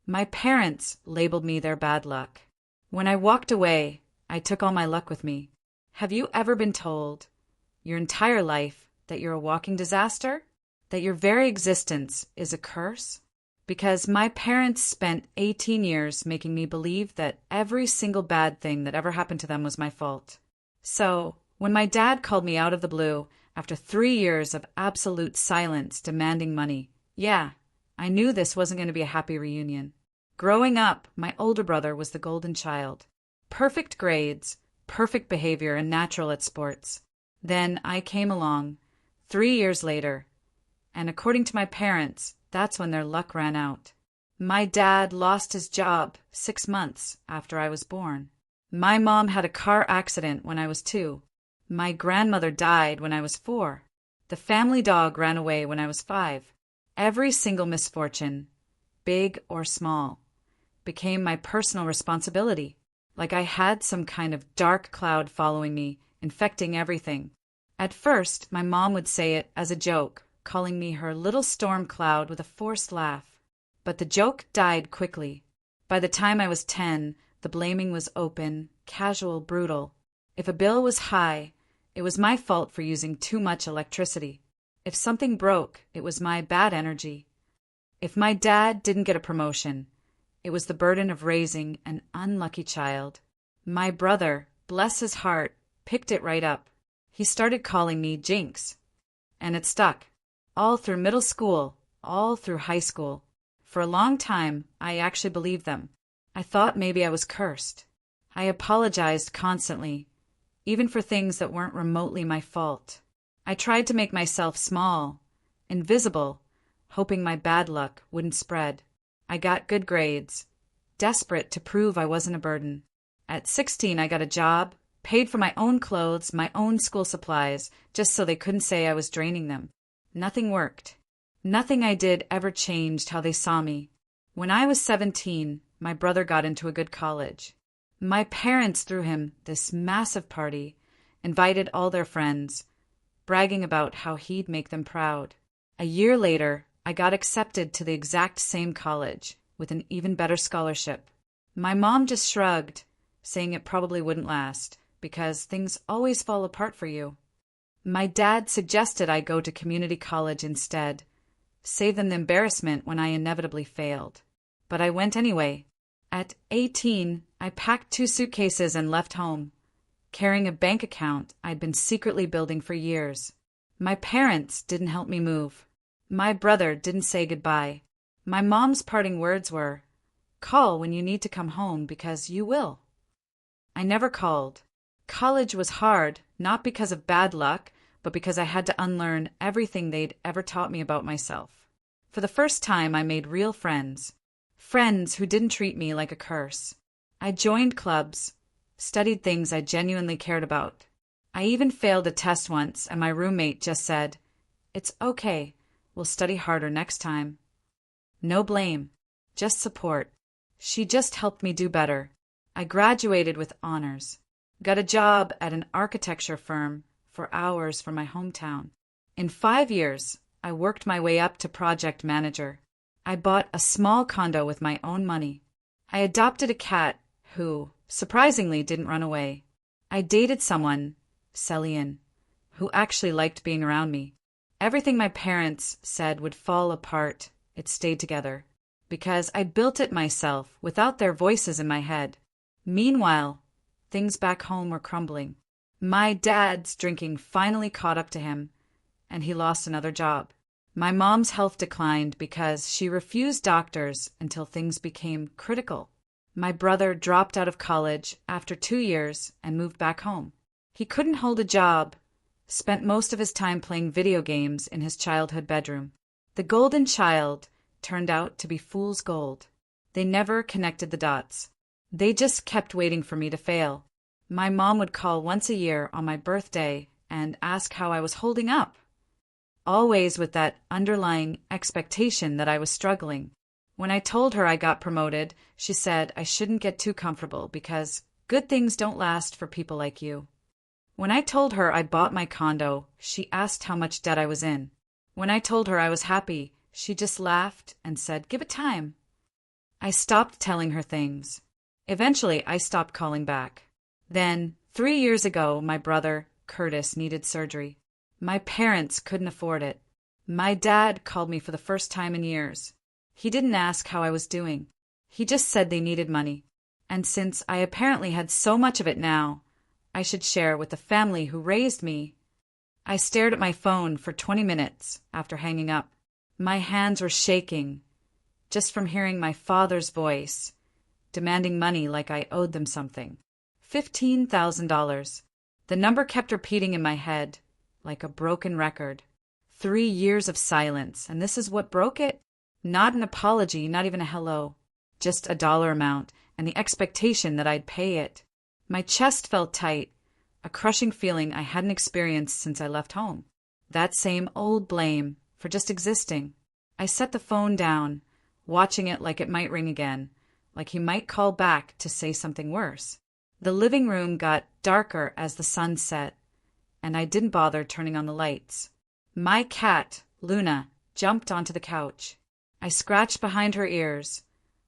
My parents labeled me their bad luck. When I walked away, I took all my luck with me. Have you ever been told your entire life that you're a walking disaster? That your very existence is a curse? Because my parents spent 18 years making me believe that every single bad thing that ever happened to them was my fault. So, when my dad called me out of the blue after 3 years of absolute silence demanding money, yeah, I knew this wasn't going to be a happy reunion. Growing up, my older brother was the golden child. Perfect grades, perfect behavior, and natural at sports. Then I came along, 3 years later, and according to my parents, that's when their luck ran out. My dad lost his job 6 months after I was born. My mom had a car accident when I was 2. My grandmother died when I was 4. The family dog ran away when I was 5. Every single misfortune, big or small, became my personal responsibility, like I had some kind of dark cloud following me, infecting everything. At first, my mom would say it as a joke, calling me her little storm cloud with a forced laugh. But the joke died quickly. By the time I was 10, the blaming was open, casual, brutal. If a bill was high, it was my fault for using too much electricity. If something broke, it was my bad energy. If my dad didn't get a promotion, it was the burden of raising an unlucky child. My brother, bless his heart, picked it right up. He started calling me Jinx. And it stuck. All through middle school, all through high school. For a long time, I actually believed them. I thought maybe I was cursed. I apologized constantly, even for things that weren't remotely my fault. I tried to make myself small, invisible, hoping my bad luck wouldn't spread. I got good grades, desperate to prove I wasn't a burden. At 16, I got a job, paid for my own clothes, my own school supplies, just so they couldn't say I was draining them. Nothing worked. Nothing I did ever changed how they saw me. When I was 17, my brother got into a good college. My parents threw him this massive party, invited all their friends, bragging about how he'd make them proud. A year later, I got accepted to the exact same college, with an even better scholarship. My mom just shrugged, saying it probably wouldn't last, because things always fall apart for you. My dad suggested I go to community college instead, save them the embarrassment when I inevitably failed. But I went anyway. At 18, I packed 2 suitcases and left home, carrying a bank account I'd been secretly building for years. My parents didn't help me move. My brother didn't say goodbye. My mom's parting words were, "Call when you need to come home because you will." I never called. College was hard, not because of bad luck, but because I had to unlearn everything they'd ever taught me about myself. For the first time, I made real friends. Friends who didn't treat me like a curse. I joined clubs, studied things I genuinely cared about. I even failed a test once, and my roommate just said, "It's okay, we'll study harder next time." No blame, just support. She just helped me do better. I graduated with honors. Got a job at an architecture firm for hours from my hometown. In 5 years, I worked my way up to project manager. I bought a small condo with my own money. I adopted a cat who, surprisingly, didn't run away. I dated someone, Celine, who actually liked being around me. Everything my parents said would fall apart, it stayed together, because I built it myself without their voices in my head. Meanwhile, things back home were crumbling. My dad's drinking finally caught up to him, and he lost another job. My mom's health declined because she refused doctors until things became critical. My brother dropped out of college after 2 years and moved back home. He couldn't hold a job, spent most of his time playing video games in his childhood bedroom. The golden child turned out to be fool's gold. They never connected the dots. They just kept waiting for me to fail. My mom would call once a year on my birthday and ask how I was holding up, always with that underlying expectation that I was struggling. When I told her I got promoted, she said I shouldn't get too comfortable because good things don't last for people like you. When I told her I bought my condo, she asked how much debt I was in. When I told her I was happy, she just laughed and said, "Give it time." I stopped telling her things. Eventually, I stopped calling back. Then, 3 years ago, my brother, Curtis, needed surgery. My parents couldn't afford it. My dad called me for the first time in years. He didn't ask how I was doing. He just said they needed money. And since I apparently had so much of it now, I should share with the family who raised me. I stared at my phone for 20 minutes after hanging up. My hands were shaking, just from hearing my father's voice, demanding money like I owed them something. $15,000. The number kept repeating in my head, like a broken record. 3 years of silence, and this is what broke it? Not an apology, not even a hello. Just a dollar amount, and the expectation that I'd pay it. My chest felt tight, a crushing feeling I hadn't experienced since I left home. That same old blame for just existing. I set the phone down, watching it like it might ring again, like he might call back to say something worse. The living room got darker as the sun set, and I didn't bother turning on the lights. My cat, Luna, jumped onto the couch. I scratched behind her ears,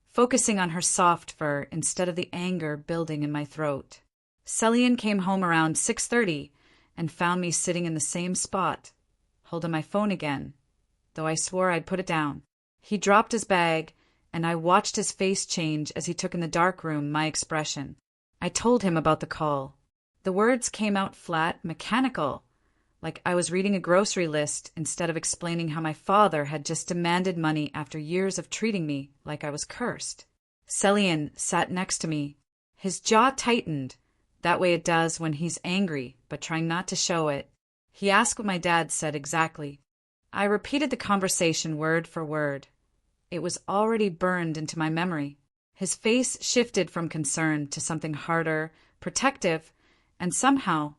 focusing on her soft fur instead of the anger building in my throat. Celian came home around 6:30 and found me sitting in the same spot, holding my phone again, though I swore I'd put it down. He dropped his bag, and I watched his face change as he took in the dark room my expression. I told him about the call. The words came out flat, mechanical, like I was reading a grocery list instead of explaining how my father had just demanded money after years of treating me like I was cursed. Celian sat next to me. His jaw tightened, that way it does when he's angry, but trying not to show it. He asked what my dad said exactly. I repeated the conversation word for word. It was already burned into my memory. His face shifted from concern to something harder, protective, and somehow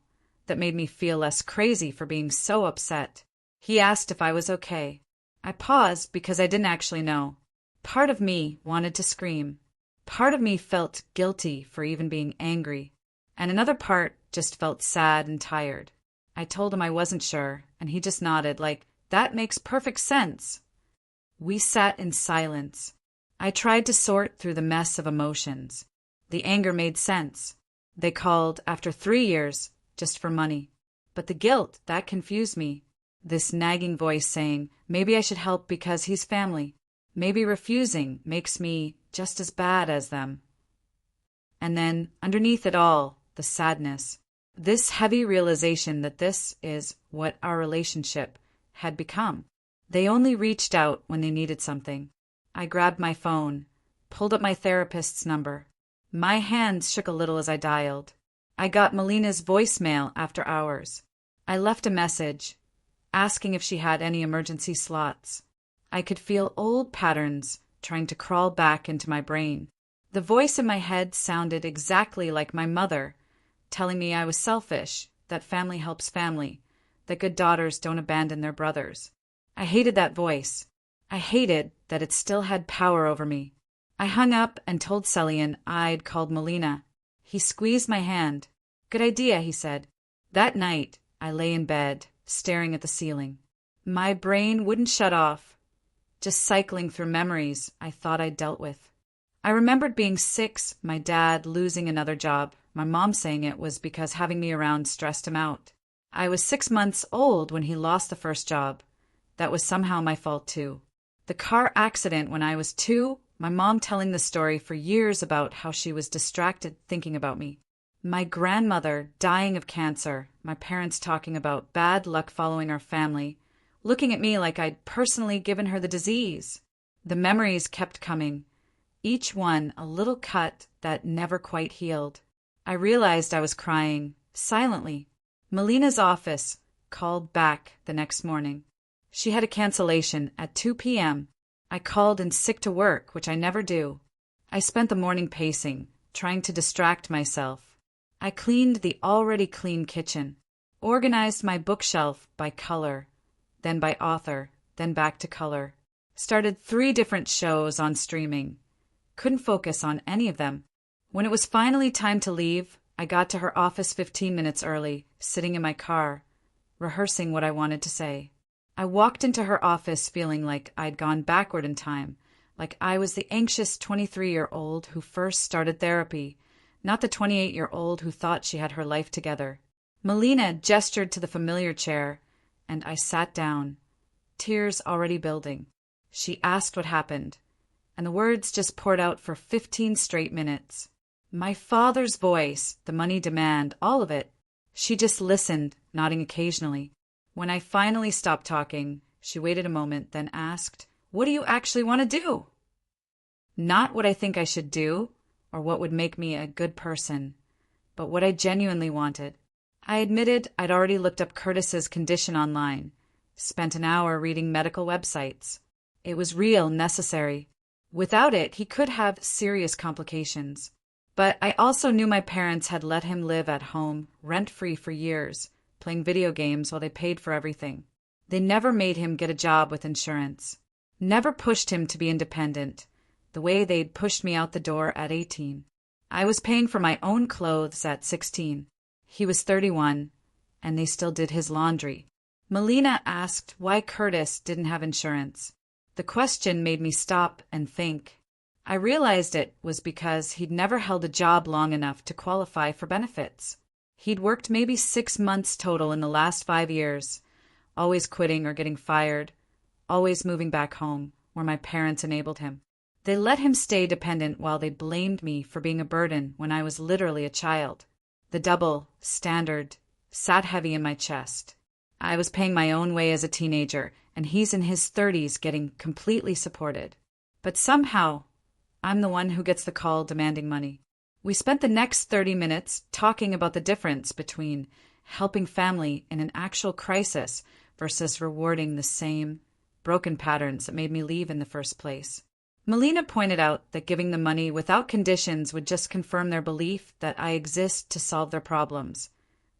that made me feel less crazy for being so upset. He asked if I was okay. I paused because I didn't actually know. Part of me wanted to scream. Part of me felt guilty for even being angry. And another part just felt sad and tired. I told him I wasn't sure, and he just nodded like, "That makes perfect sense." We sat in silence. I tried to sort through the mess of emotions. The anger made sense. They called after 3 years just for money. But the guilt, that confused me. This nagging voice saying, maybe I should help because he's family. Maybe refusing makes me just as bad as them. And then, underneath it all, the sadness. This heavy realization that this is what our relationship had become. They only reached out when they needed something. I grabbed my phone, pulled up my therapist's number. My hands shook a little as I dialed. I got Melina's voicemail after hours. I left a message, asking if she had any emergency slots. I could feel old patterns trying to crawl back into my brain. The voice in my head sounded exactly like my mother, telling me I was selfish, that family helps family, that good daughters don't abandon their brothers. I hated that voice. I hated that it still had power over me. I hung up and told Celian I'd called Melina. He squeezed my hand. "Good idea," he said. That night, I lay in bed, staring at the ceiling. My brain wouldn't shut off, just cycling through memories I thought I'd dealt with. I remembered being 6, my dad losing another job, my mom saying it was because having me around stressed him out. I was 6 months old when he lost the first job. That was somehow my fault too. The car accident when I was 2, my mom telling the story for years about how she was distracted thinking about me. My grandmother dying of cancer, my parents talking about bad luck following our family, looking at me like I'd personally given her the disease. The memories kept coming, each one a little cut that never quite healed. I realized I was crying, silently. Melina's office called back the next morning. She had a cancellation at 2 p.m. I called in sick to work, which I never do. I spent the morning pacing, trying to distract myself. I cleaned the already clean kitchen, organized my bookshelf by color, then by author, then back to color. Started 3 different shows on streaming. Couldn't focus on any of them. When it was finally time to leave, I got to her office 15 minutes early, sitting in my car, rehearsing what I wanted to say. I walked into her office feeling like I'd gone backward in time, like I was the anxious 23-year-old who first started therapy, not the 28-year-old who thought she had her life together. Melina gestured to the familiar chair, and I sat down, tears already building. She asked what happened, and the words just poured out for 15 straight minutes. My father's voice, the money demand, all of it. She just listened, nodding occasionally. When I finally stopped talking, she waited a moment, then asked, "What do you actually want to do?" Not what I think I should do, or what would make me a good person, but what I genuinely wanted. I admitted I'd already looked up Curtis's condition online, spent an hour reading medical websites. It was real, necessary. Without it, he could have serious complications. But I also knew my parents had let him live at home, rent-free for years, playing video games while they paid for everything. They never made him get a job with insurance. Never pushed him to be independent, the way they'd pushed me out the door at 18. I was paying for my own clothes at 16. He was 31, and they still did his laundry. Melina asked why Curtis didn't have insurance. The question made me stop and think. I realized it was because he'd never held a job long enough to qualify for benefits. He'd worked maybe 6 months total in the last 5 years, always quitting or getting fired, always moving back home, where my parents enabled him. They let him stay dependent while they blamed me for being a burden when I was literally a child. The double standard sat heavy in my chest. I was paying my own way as a teenager, and he's in his 30s getting completely supported. But somehow, I'm the one who gets the call demanding money. We spent the next 30 minutes talking about the difference between helping family in an actual crisis versus rewarding the same broken patterns that made me leave in the first place. Melina pointed out that giving the money without conditions would just confirm their belief that I exist to solve their problems,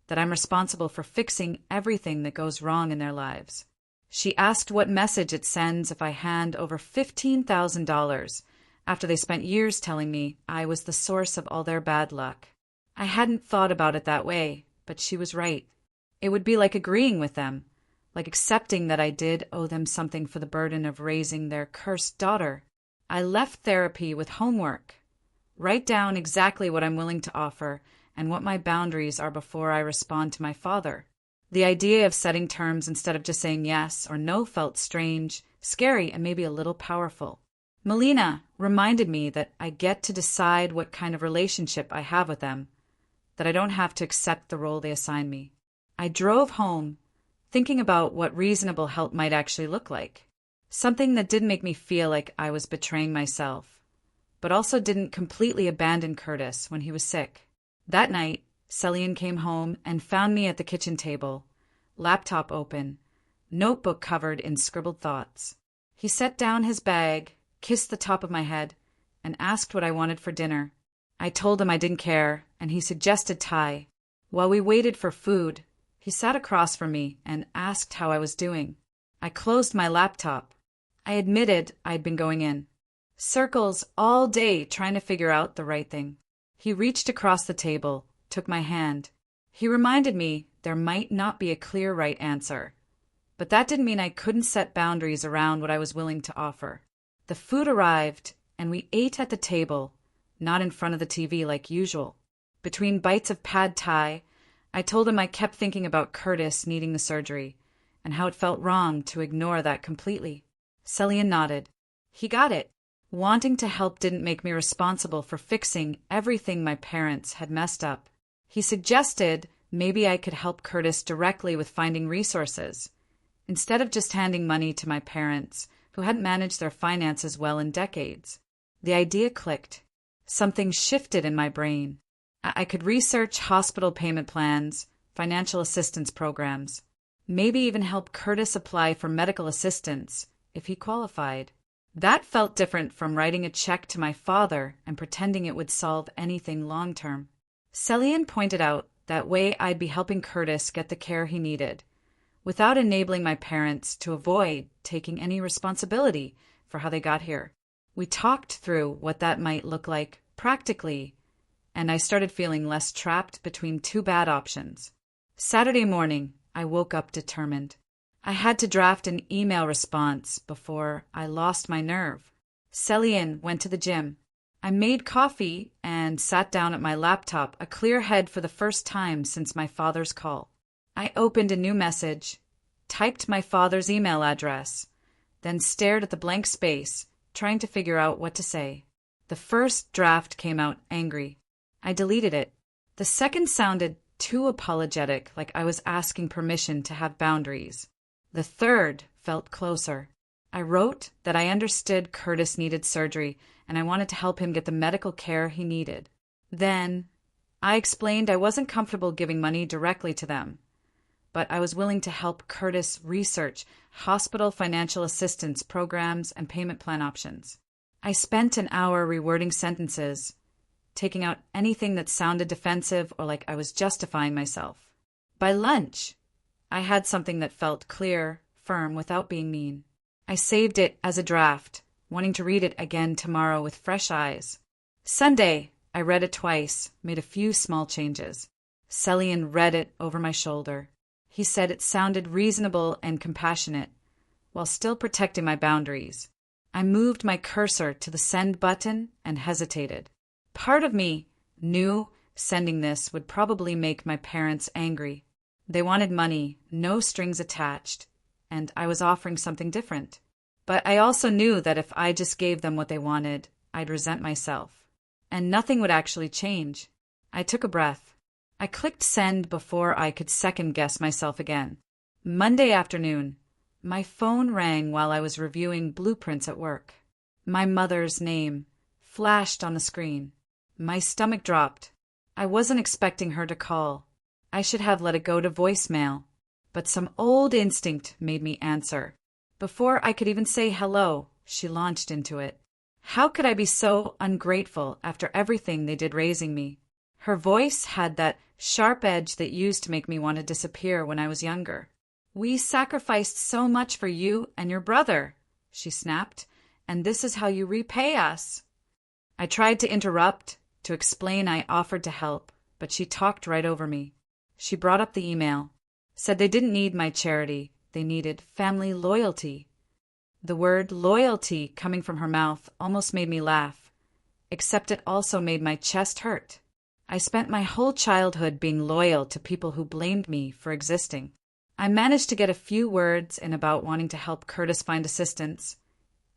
that I'm responsible for fixing everything that goes wrong in their lives. She asked what message it sends if I hand over $15,000 after they spent years telling me I was the source of all their bad luck. I hadn't thought about it that way, but she was right. It would be like agreeing with them, like accepting that I did owe them something for the burden of raising their cursed daughter. I left therapy with homework. Write down exactly what I'm willing to offer and what my boundaries are before I respond to my father. The idea of setting terms instead of just saying yes or no felt strange, scary, and maybe a little powerful. Melina reminded me that I get to decide what kind of relationship I have with them, that I don't have to accept the role they assign me. I drove home, thinking about what reasonable help might actually look like. Something that didn't make me feel like I was betraying myself, but also didn't completely abandon Curtis when he was sick. That night, Celian came home and found me at the kitchen table, laptop open, notebook covered in scribbled thoughts. He set down his bag, kissed the top of my head, and asked what I wanted for dinner. I told him I didn't care, and he suggested Thai. While we waited for food, he sat across from me and asked how I was doing. I closed my laptop. I admitted I'd been going in circles all day trying to figure out the right thing. He reached across the table, took my hand. He reminded me there might not be a clear right answer, but that didn't mean I couldn't set boundaries around what I was willing to offer. The food arrived, and we ate at the table, not in front of the TV like usual. Between bites of pad thai, I told him I kept thinking about Curtis needing the surgery, and how it felt wrong to ignore that completely. Celian nodded. He got it. Wanting to help didn't make me responsible for fixing everything my parents had messed up. He suggested maybe I could help Curtis directly with finding resources, instead of just handing money to my parents, who hadn't managed their finances well in decades. The idea clicked. Something shifted in my brain. I could research hospital payment plans, financial assistance programs, maybe even help Curtis apply for medical assistance if he qualified. That felt different from writing a check to my father and pretending it would solve anything long-term. Celian pointed out that way I'd be helping Curtis get the care he needed, without enabling my parents to avoid taking any responsibility for how they got here. We talked through what that might look like practically, and I started feeling less trapped between two bad options. Saturday morning, I woke up determined. I had to draft an email response before I lost my nerve. Celine went to the gym. I made coffee and sat down at my laptop, a clear head for the first time since my father's call. I opened a new message, typed my father's email address, then stared at the blank space, trying to figure out what to say. The first draft came out angry. I deleted it. The second sounded too apologetic, like I was asking permission to have boundaries. The third felt closer. I wrote that I understood Curtis needed surgery and I wanted to help him get the medical care he needed. Then, I explained I wasn't comfortable giving money directly to them, but I was willing to help Curtis research hospital financial assistance programs and payment plan options. I spent an hour rewording sentences, taking out anything that sounded defensive or like I was justifying myself. By lunch, I had something that felt clear, firm, without being mean. I saved it as a draft, wanting to read it again tomorrow with fresh eyes. Sunday, I read it twice, made a few small changes. Celine read it over my shoulder. He said it sounded reasonable and compassionate, while still protecting my boundaries. I moved my cursor to the send button and hesitated. Part of me knew sending this would probably make my parents angry. They wanted money, no strings attached, and I was offering something different. But I also knew that if I just gave them what they wanted, I'd resent myself. And nothing would actually change. I took a breath. I clicked send before I could second-guess myself again. Monday afternoon, my phone rang while I was reviewing blueprints at work. My mother's name flashed on the screen. My stomach dropped. I wasn't expecting her to call. I should have let it go to voicemail, but some old instinct made me answer. Before I could even say hello, she launched into it. How could I be so ungrateful after everything they did raising me? Her voice had that sharp edge that used to make me want to disappear when I was younger. We sacrificed so much for you and your brother, she snapped, and this is how you repay us. I tried to interrupt, to explain I offered to help, but she talked right over me. She brought up the email, said they didn't need my charity, they needed family loyalty. The word loyalty coming from her mouth almost made me laugh, except it also made my chest hurt. I spent my whole childhood being loyal to people who blamed me for existing. I managed to get a few words in about wanting to help Curtis find assistance,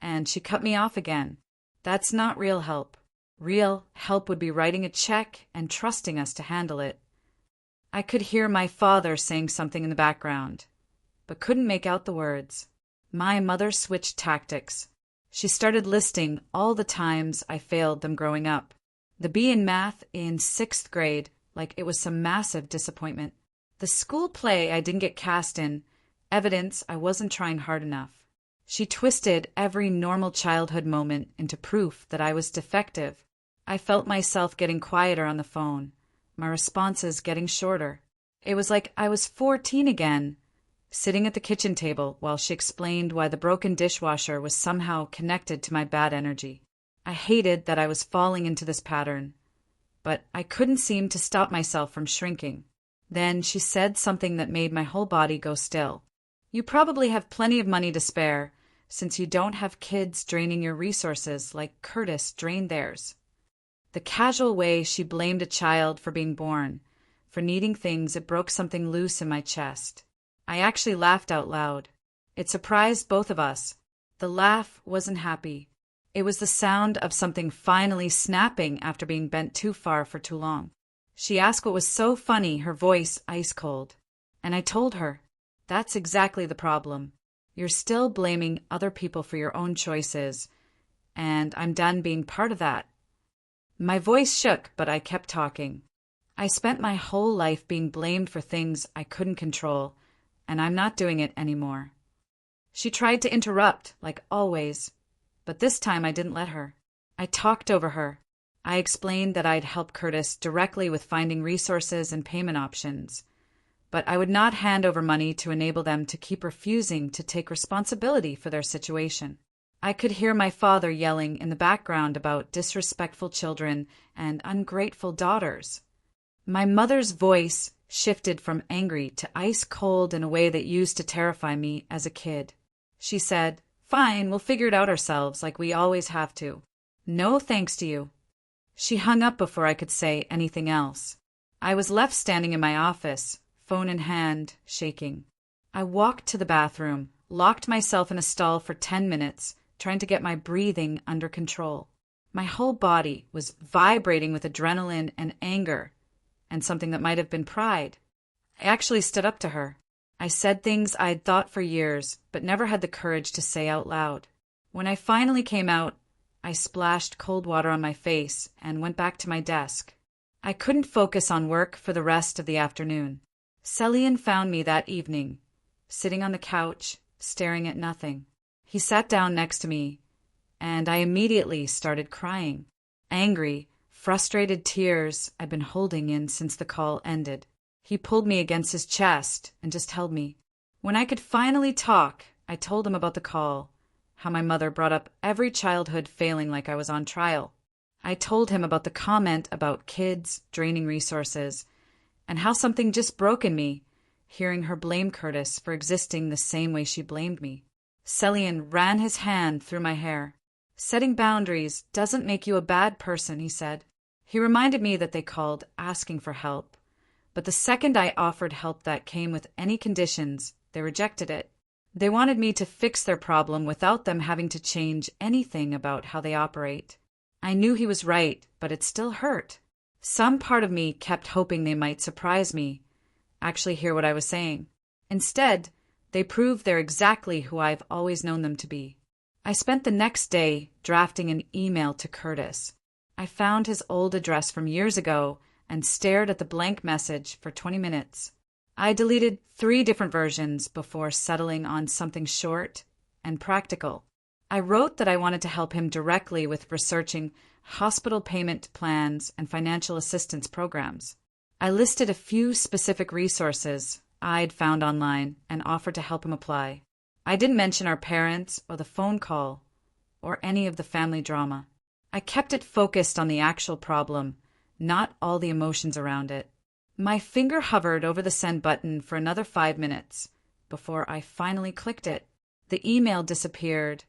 and she cut me off again. That's not real help. Real help would be writing a check and trusting us to handle it. I could hear my father saying something in the background, but couldn't make out the words. My mother switched tactics. She started listing all the times I failed them growing up. The B in math in 6th grade, like it was some massive disappointment. The school play I didn't get cast in, evidence I wasn't trying hard enough. She twisted every normal childhood moment into proof that I was defective. I felt myself getting quieter on the phone, my responses getting shorter. It was like I was 14 again, sitting at the kitchen table while she explained why the broken dishwasher was somehow connected to my bad energy. I hated that I was falling into this pattern, but I couldn't seem to stop myself from shrinking. Then she said something that made my whole body go still. You probably have plenty of money to spare, since you don't have kids draining your resources like Curtis drained theirs. The casual way she blamed a child for being born, for needing things, it broke something loose in my chest. I actually laughed out loud. It surprised both of us. The laugh wasn't happy. It was the sound of something finally snapping after being bent too far for too long. She asked what was so funny, her voice ice cold. And I told her, that's exactly the problem. You're still blaming other people for your own choices, and I'm done being part of that. My voice shook, but I kept talking. I spent my whole life being blamed for things I couldn't control, and I'm not doing it anymore. She tried to interrupt, like always, but this time I didn't let her. I talked over her. I explained that I'd help Curtis directly with finding resources and payment options, but I would not hand over money to enable them to keep refusing to take responsibility for their situation. I could hear my father yelling in the background about disrespectful children and ungrateful daughters. My mother's voice shifted from angry to ice cold in a way that used to terrify me as a kid. She said, fine, we'll figure it out ourselves like we always have to. No thanks to you. She hung up before I could say anything else. I was left standing in my office, phone in hand, shaking. I walked to the bathroom, locked myself in a stall for 10 minutes, trying to get my breathing under control. My whole body was vibrating with adrenaline and anger, and something that might have been pride. I actually stood up to her. I said things I'd thought for years, but never had the courage to say out loud. When I finally came out, I splashed cold water on my face and went back to my desk. I couldn't focus on work for the rest of the afternoon. Celian found me that evening, sitting on the couch, staring at nothing. He sat down next to me, and I immediately started crying. Angry, frustrated tears I'd been holding in since the call ended. He pulled me against his chest and just held me. When I could finally talk, I told him about the call, how my mother brought up every childhood failing like I was on trial. I told him about the comment about kids draining resources, and how something just broke in me, hearing her blame Curtis for existing the same way she blamed me. Celian ran his hand through my hair. Setting boundaries doesn't make you a bad person, he said. He reminded me that they called asking for help, but the second I offered help that came with any conditions, they rejected it. They wanted me to fix their problem without them having to change anything about how they operate. I knew he was right, but it still hurt. Some part of me kept hoping they might surprise me, actually hear what I was saying. Instead, they proved they're exactly who I've always known them to be. I spent the next day drafting an email to Curtis. I found his old address from years ago and stared at the blank message for 20 minutes. I deleted 3 different versions before settling on something short and practical. I wrote that I wanted to help him directly with researching hospital payment plans and financial assistance programs. I listed a few specific resources I'd found online and offered to help him apply. I didn't mention our parents or the phone call or any of the family drama. I kept it focused on the actual problem, not all the emotions around it. My finger hovered over the send button for another 5 minutes before I finally clicked it. The email disappeared,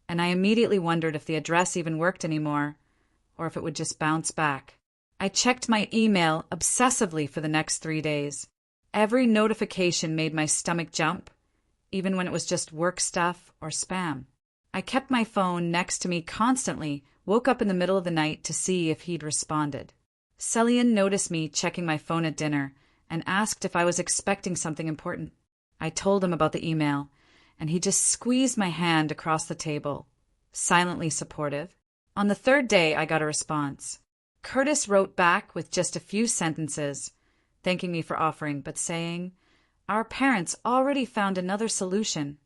and I immediately wondered if the address even worked anymore, or if it would just bounce back. I checked my email obsessively for the next 3 days. Every notification made my stomach jump, even when it was just work stuff or spam. I kept my phone next to me constantly, woke up in the middle of the night to see if he'd responded. Celian noticed me checking my phone at dinner and asked if I was expecting something important. I told him about the email, and he just squeezed my hand across the table, silently supportive. On the 3rd day, I got a response. Curtis wrote back with just a few sentences, thanking me for offering, but saying, "Our parents already found another solution."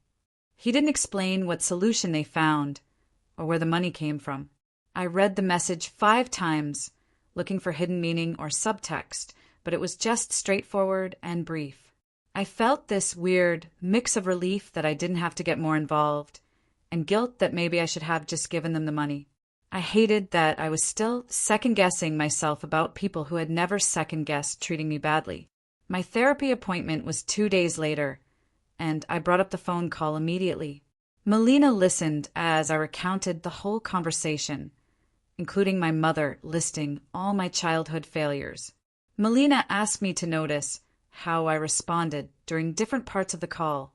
He didn't explain what solution they found or where the money came from. I read the message 5 times, looking for hidden meaning or subtext, but it was just straightforward and brief. I felt this weird mix of relief that I didn't have to get more involved, and guilt that maybe I should have just given them the money. I hated that I was still second-guessing myself about people who had never second-guessed treating me badly. My therapy appointment was 2 days later, and I brought up the phone call immediately. Melina listened as I recounted the whole conversation, including my mother listing all my childhood failures. Melina asked me to notice how I responded during different parts of the call.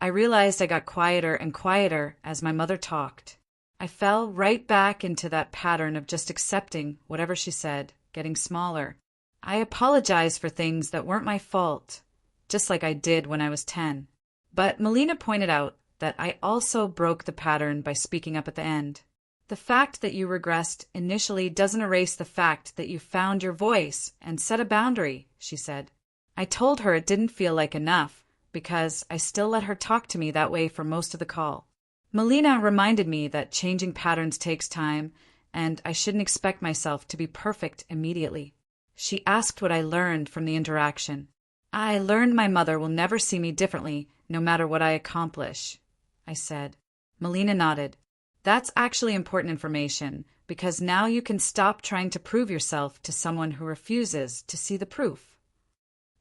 I realized I got quieter and quieter as my mother talked. I fell right back into that pattern of just accepting whatever she said, getting smaller. I apologized for things that weren't my fault, just like I did when I was 10. But Melina pointed out that I also broke the pattern by speaking up at the end. The fact that you regressed initially doesn't erase the fact that you found your voice and set a boundary, she said. I told her it didn't feel like enough, because I still let her talk to me that way for most of the call. Melina reminded me that changing patterns takes time, and I shouldn't expect myself to be perfect immediately. She asked what I learned from the interaction. I learned my mother will never see me differently, no matter what I accomplish, I said. Melina nodded. That's actually important information, because now you can stop trying to prove yourself to someone who refuses to see the proof.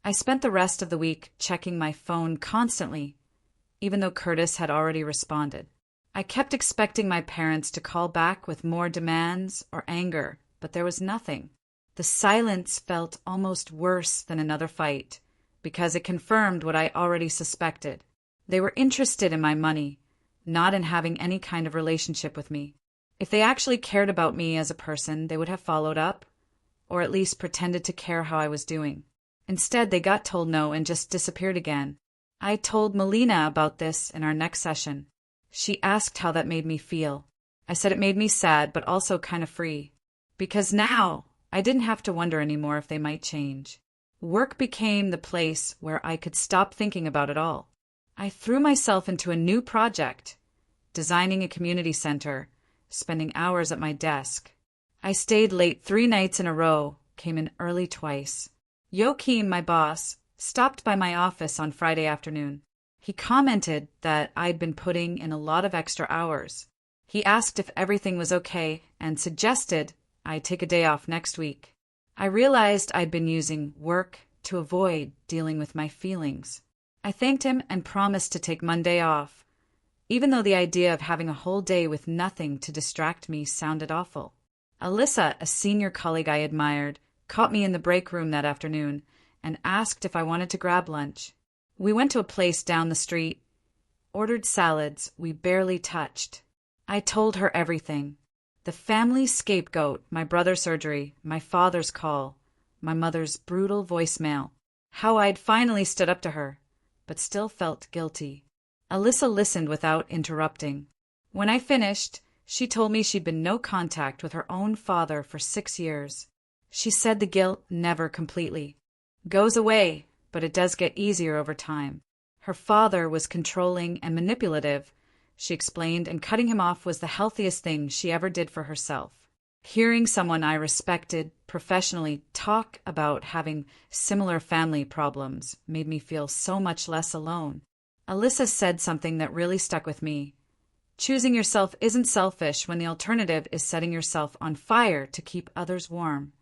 I spent the rest of the week checking my phone constantly, even though Curtis had already responded. I kept expecting my parents to call back with more demands or anger, but there was nothing. The silence felt almost worse than another fight, because it confirmed what I already suspected. They were interested in my money, not in having any kind of relationship with me. If they actually cared about me as a person, they would have followed up, or at least pretended to care how I was doing. Instead, they got told no and just disappeared again. I told Melina about this in our next session. She asked how that made me feel. I said it made me sad, but also kind of free. Because now, I didn't have to wonder anymore if they might change. Work became the place where I could stop thinking about it all. I threw myself into a new project, designing a community center, spending hours at my desk. I stayed late 3 nights in a row, came in early twice. Joachim, my boss, stopped by my office on Friday afternoon. He commented that I'd been putting in a lot of extra hours. He asked if everything was okay and suggested I take a day off next week. I realized I'd been using work to avoid dealing with my feelings. I thanked him and promised to take Monday off, even though the idea of having a whole day with nothing to distract me sounded awful. Alyssa, a senior colleague I admired, caught me in the break room that afternoon and asked if I wanted to grab lunch. We went to a place down the street, ordered salads we barely touched. I told her everything. The family scapegoat, my brother's surgery, my father's call, my mother's brutal voicemail, how I'd finally stood up to her, but still felt guilty. Alyssa listened without interrupting. When I finished, she told me she'd been no contact with her own father for 6 years. She said the guilt never completely goes away, but it does get easier over time. Her father was controlling and manipulative, she explained, and cutting him off was the healthiest thing she ever did for herself. Hearing someone I respected professionally talk about having similar family problems made me feel so much less alone. Alyssa said something that really stuck with me. Choosing yourself isn't selfish when the alternative is setting yourself on fire to keep others warm.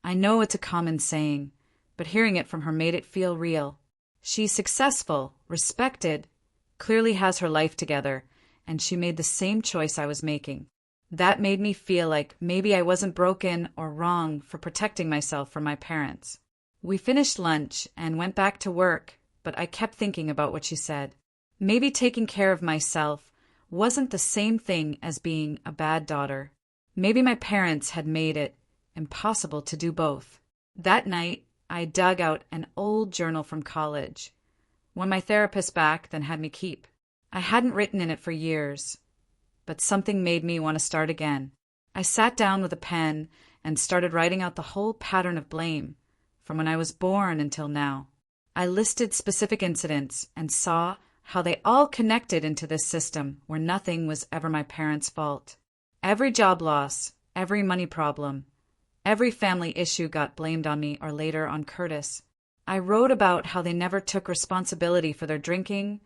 I know it's a common saying, but hearing it from her made it feel real. She's successful, respected, clearly has her life together, and she made the same choice I was making. That made me feel like maybe I wasn't broken or wrong for protecting myself from my parents. We finished lunch and went back to work, but I kept thinking about what she said. Maybe taking care of myself wasn't the same thing as being a bad daughter. Maybe my parents had made it impossible to do both. That night, I dug out an old journal from college, one my therapist back then had me keep. I hadn't written in it for years, but something made me want to start again. I sat down with a pen and started writing out the whole pattern of blame, from when I was born until now. I listed specific incidents and saw how they all connected into this system where nothing was ever my parents' fault. Every job loss, every money problem, every family issue got blamed on me or later on Curtis. I wrote about how they never took responsibility for their drinking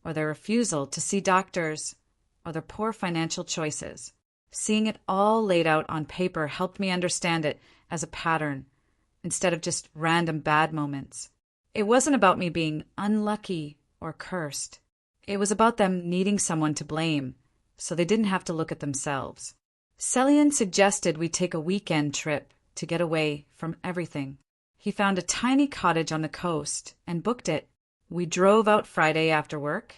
or their refusal to see doctors or their poor financial choices. Seeing it all laid out on paper helped me understand it as a pattern instead of just random bad moments. It wasn't about me being unlucky or cursed. It was about them needing someone to blame so they didn't have to look at themselves. Celian suggested we take a weekend trip to get away from everything. He found a tiny cottage on the coast and booked it. We drove out Friday after work,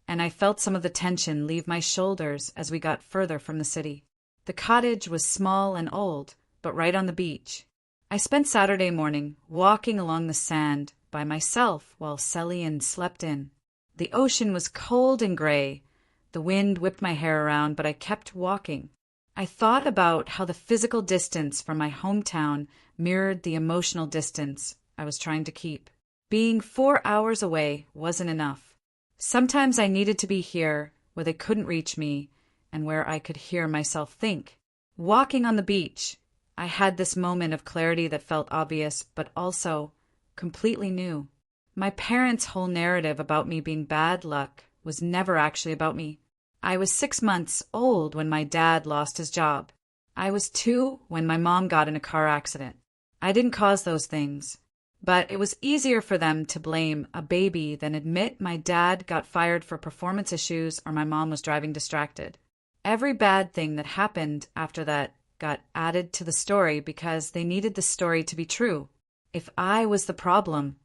and I felt some of the tension leave my shoulders as we got further from the city. The cottage was small and old, but right on the beach. I spent Saturday morning walking along the sand by myself while Celian slept in. The ocean was cold and gray. The wind whipped my hair around, but I kept walking. I thought about how the physical distance from my hometown mirrored the emotional distance I was trying to keep. Being 4 hours away wasn't enough. Sometimes I needed to be here where they couldn't reach me and where I could hear myself think. Walking on the beach, I had this moment of clarity that felt obvious but also completely new. My parents' whole narrative about me being bad luck was never actually about me. I was 6 months old when my dad lost his job. I was 2 when my mom got in a car accident. I didn't cause those things. But it was easier for them to blame a baby than admit my dad got fired for performance issues or my mom was driving distracted. Every bad thing that happened after that got added to the story because they needed the story to be true. If I was the problem,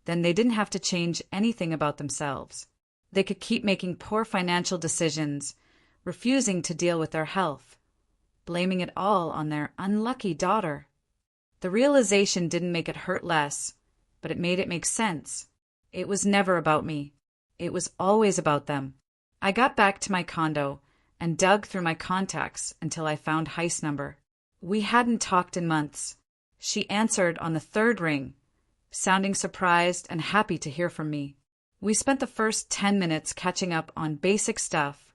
then they didn't have to change anything about themselves. They could keep making poor financial decisions, refusing to deal with their health, blaming it all on their unlucky daughter. The realization didn't make it hurt less, but it made it make sense. It was never about me. It was always about them. I got back to my condo and dug through my contacts until I found Heist's number. We hadn't talked in months. She answered on the third ring, sounding surprised and happy to hear from me. We spent the first 10 minutes catching up on basic stuff,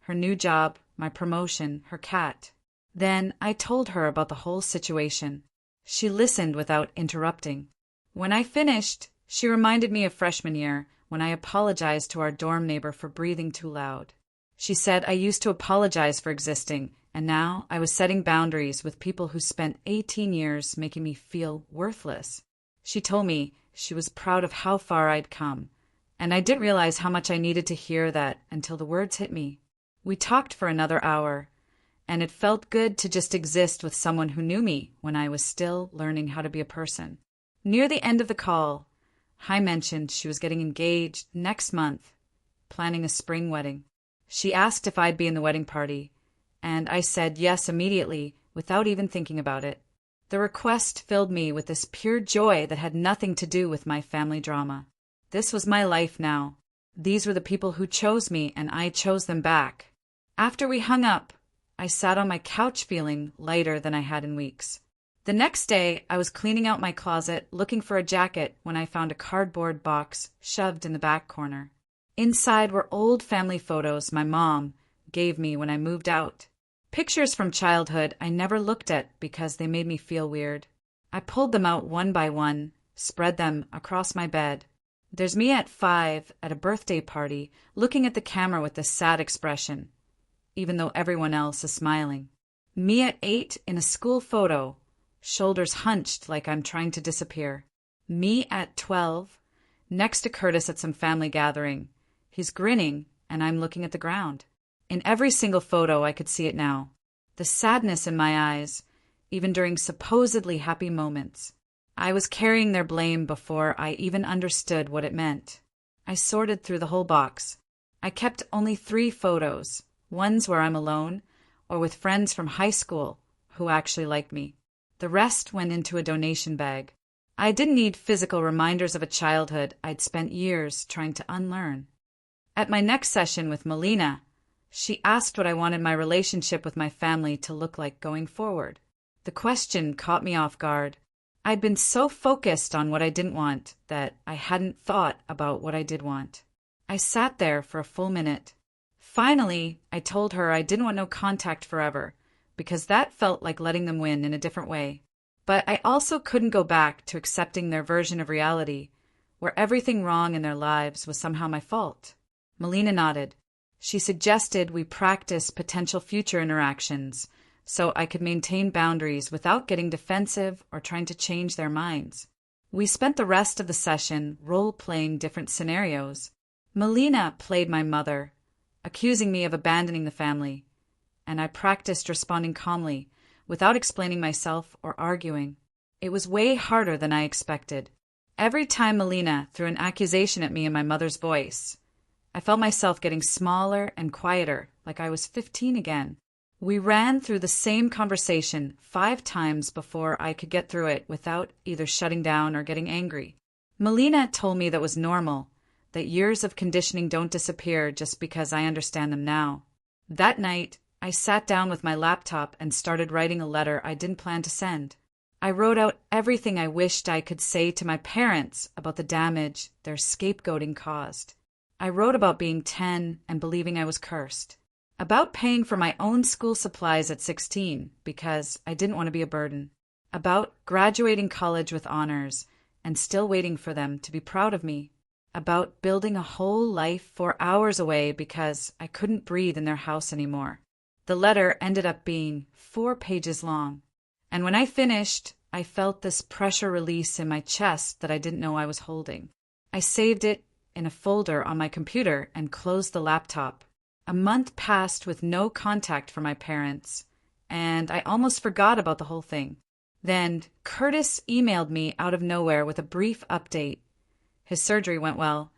her new job, my promotion, her cat. Then I told her about the whole situation. She listened without interrupting. When I finished, she reminded me of freshman year when I apologized to our dorm neighbor for breathing too loud. She said I used to apologize for existing, and now I was setting boundaries with people who spent 18 years making me feel worthless. She told me she was proud of how far I'd come, and I didn't realize how much I needed to hear that until the words hit me. We talked for another hour, and it felt good to just exist with someone who knew me when I was still learning how to be a person. Near the end of the call, Hai mentioned she was getting engaged next month, planning a spring wedding. She asked if I'd be in the wedding party, and I said yes immediately without even thinking about it. The request filled me with this pure joy that had nothing to do with my family drama. This was my life now. These were the people who chose me, and I chose them back. After we hung up, I sat on my couch feeling lighter than I had in weeks. The next day, I was cleaning out my closet looking for a jacket when I found a cardboard box shoved in the back corner. Inside were old family photos my mom gave me when I moved out. Pictures from childhood I never looked at because they made me feel weird. I pulled them out one by one, spread them across my bed. There's me at 5 at a birthday party, looking at the camera with this sad expression, even though everyone else is smiling. Me at 8 in a school photo, shoulders hunched like I'm trying to disappear. Me at 12, next to Curtis at some family gathering. He's grinning, and I'm looking at the ground. In every single photo, I could see it now. The sadness in my eyes, even during supposedly happy moments. I was carrying their blame before I even understood what it meant. I sorted through the whole box. I kept only 3 photos, ones where I'm alone, or with friends from high school who actually liked me. The rest went into a donation bag. I didn't need physical reminders of a childhood I'd spent years trying to unlearn. At my next session with Melina, she asked what I wanted my relationship with my family to look like going forward. The question caught me off guard. I'd been so focused on what I didn't want that I hadn't thought about what I did want. I sat there for a full minute. Finally, I told her I didn't want no contact forever, because that felt like letting them win in a different way. But I also couldn't go back to accepting their version of reality, where everything wrong in their lives was somehow my fault. Melina nodded. She suggested we practice potential future interactions so I could maintain boundaries without getting defensive or trying to change their minds. We spent the rest of the session role-playing different scenarios. Melina played my mother, accusing me of abandoning the family, and I practiced responding calmly, without explaining myself or arguing. It was way harder than I expected. Every time Melina threw an accusation at me in my mother's voice, I felt myself getting smaller and quieter, like I was 15 again. We ran through the same conversation 5 times before I could get through it without either shutting down or getting angry. Melina told me that was normal, that years of conditioning don't disappear just because I understand them now. That night, I sat down with my laptop and started writing a letter I didn't plan to send. I wrote out everything I wished I could say to my parents about the damage their scapegoating caused. I wrote about being 10 and believing I was cursed. About paying for my own school supplies at 16 because I didn't want to be a burden. About graduating college with honors and still waiting for them to be proud of me. About building a whole life 4 hours away because I couldn't breathe in their house anymore. The letter ended up being 4 pages long. And when I finished, I felt this pressure release in my chest that I didn't know I was holding. I saved it in a folder on my computer and closed the laptop. A month passed with no contact from my parents, and I almost forgot about the whole thing. Then Curtis emailed me out of nowhere with a brief update. His surgery went well,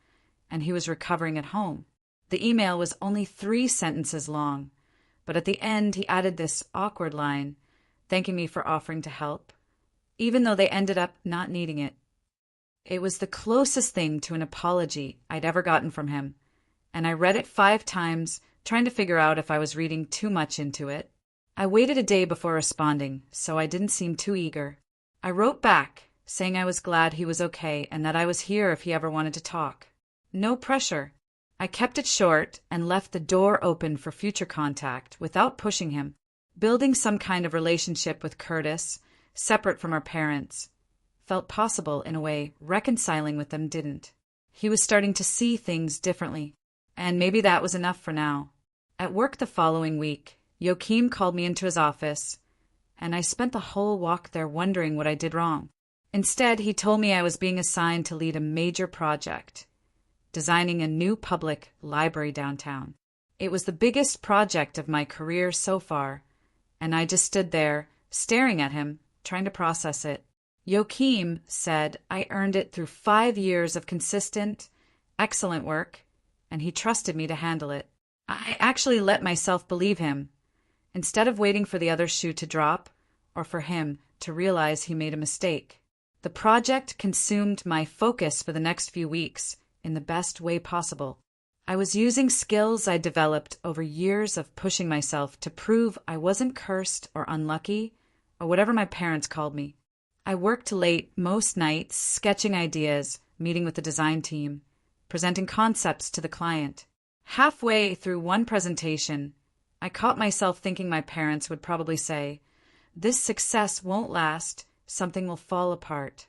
and he was recovering at home. The email was only 3 sentences long, but at the end he added this awkward line, thanking me for offering to help, even though they ended up not needing it. It was the closest thing to an apology I'd ever gotten from him, and I read it 5 times, trying to figure out if I was reading too much into it. I waited a day before responding, so I didn't seem too eager. I wrote back, saying I was glad he was okay and that I was here if he ever wanted to talk. No pressure. I kept it short and left the door open for future contact without pushing him. Building some kind of relationship with Curtis, separate from our parents, felt possible in a way reconciling with them didn't. He was starting to see things differently, and maybe that was enough for now. At work the following week, Joachim called me into his office, and I spent the whole walk there wondering what I did wrong. Instead, he told me I was being assigned to lead a major project, designing a new public library downtown. It was the biggest project of my career so far, and I just stood there, staring at him, trying to process it. Joachim said I earned it through 5 years of consistent, excellent work, and he trusted me to handle it. I actually let myself believe him, instead of waiting for the other shoe to drop or for him to realize he made a mistake. The project consumed my focus for the next few weeks in the best way possible. I was using skills I developed over years of pushing myself to prove I wasn't cursed or unlucky or whatever my parents called me. I worked late most nights, sketching ideas, meeting with the design team, presenting concepts to the client. Halfway through one presentation, I caught myself thinking my parents would probably say, "This success won't last, something will fall apart."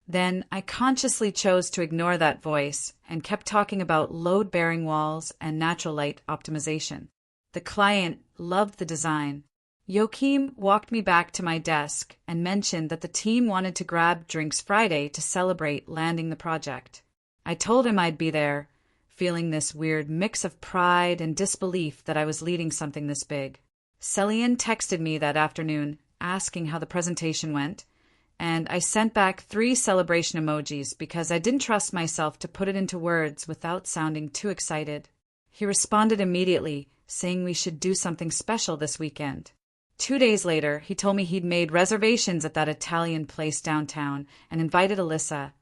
Then I consciously chose to ignore that voice and kept talking about load-bearing walls and natural light optimization. The client loved the design. Joachim walked me back to my desk and mentioned that the team wanted to grab drinks Friday to celebrate landing the project. I told him I'd be there, feeling this weird mix of pride and disbelief that I was leading something this big. Celine texted me that afternoon, asking how the presentation went, and I sent back 3 celebration emojis because I didn't trust myself to put it into words without sounding too excited. He responded immediately, saying we should do something special this weekend. 2 days later, he told me he'd made reservations at that Italian place downtown and invited Alyssa,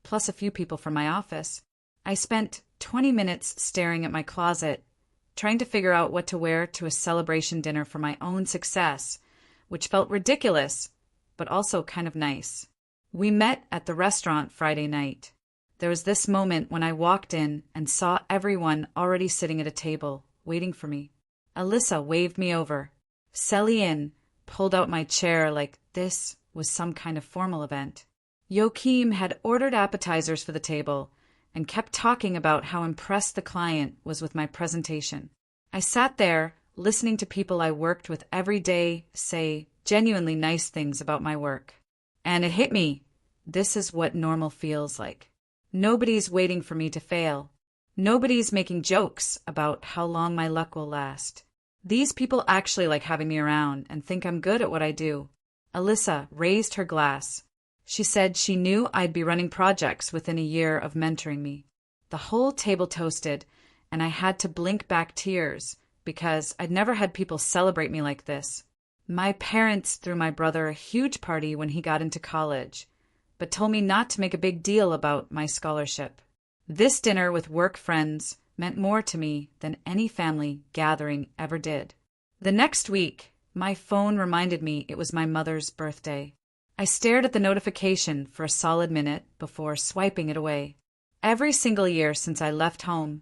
plus a few people from my office. I spent 20 minutes staring at my closet, trying to figure out what to wear to a celebration dinner for my own success, which felt ridiculous, but also kind of nice. We met at the restaurant Friday night. There was this moment when I walked in and saw everyone already sitting at a table, waiting for me. Alyssa waved me over. Celine pulled out my chair like this was some kind of formal event. Joachim had ordered appetizers for the table and kept talking about how impressed the client was with my presentation. I sat there, listening to people I worked with every day say genuinely nice things about my work. And it hit me. This is what normal feels like. Nobody's waiting for me to fail. Nobody's making jokes about how long my luck will last. These people actually like having me around and think I'm good at what I do. Alyssa raised her glass. She said she knew I'd be running projects within a year of mentoring me. The whole table toasted, and I had to blink back tears because I'd never had people celebrate me like this. My parents threw my brother a huge party when he got into college, but told me not to make a big deal about my scholarship. This dinner with work friends meant more to me than any family gathering ever did. The next week, my phone reminded me it was my mother's birthday. I stared at the notification for a solid minute before swiping it away. Every single year since I left home,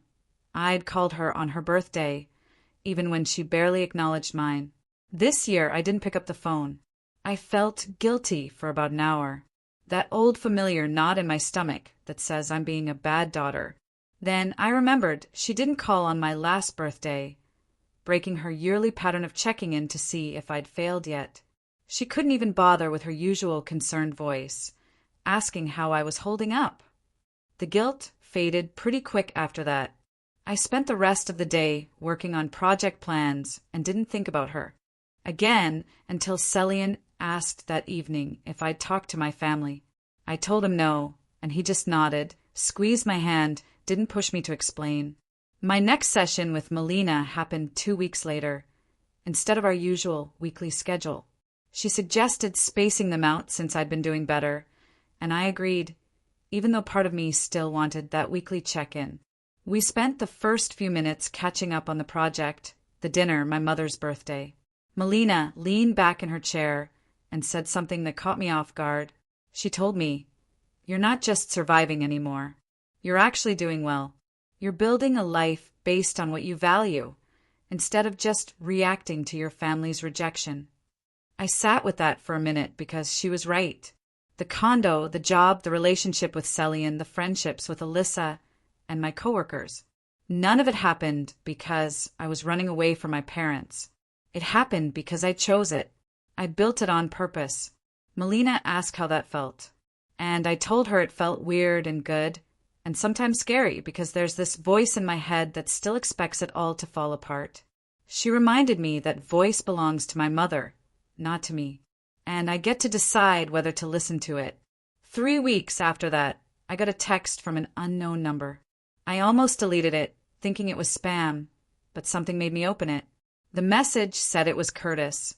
I'd called her on her birthday, even when she barely acknowledged mine. This year, I didn't pick up the phone. I felt guilty for about an hour. That old familiar knot in my stomach that says I'm being a bad daughter. Then I remembered she didn't call on my last birthday, breaking her yearly pattern of checking in to see if I'd failed yet. She couldn't even bother with her usual concerned voice, asking how I was holding up. The guilt faded pretty quick after that. I spent the rest of the day working on project plans and didn't think about her again until Celian asked that evening if I'd talked to my family. I told him no, and he just nodded, squeezed my hand, didn't push me to explain. My next session with Melina happened 2 weeks later, instead of our usual weekly schedule. She suggested spacing them out since I'd been doing better, and I agreed, even though part of me still wanted that weekly check-in. We spent the first few minutes catching up on the project, the dinner, my mother's birthday. Melina leaned back in her chair and said something that caught me off guard. She told me, "You're not just surviving anymore. You're actually doing well. You're building a life based on what you value, instead of just reacting to your family's rejection." I sat with that for a minute because she was right. The condo, the job, the relationship with Celian, the friendships with Alyssa and my coworkers. None of it happened because I was running away from my parents. It happened because I chose it. I built it on purpose. Melina asked how that felt, and I told her it felt weird and good, and sometimes scary because there's this voice in my head that still expects it all to fall apart. She reminded me that voice belongs to my mother, not to me, and I get to decide whether to listen to it. 3 weeks after that, I got a text from an unknown number. I almost deleted it, thinking it was spam, but something made me open it. The message said it was Curtis,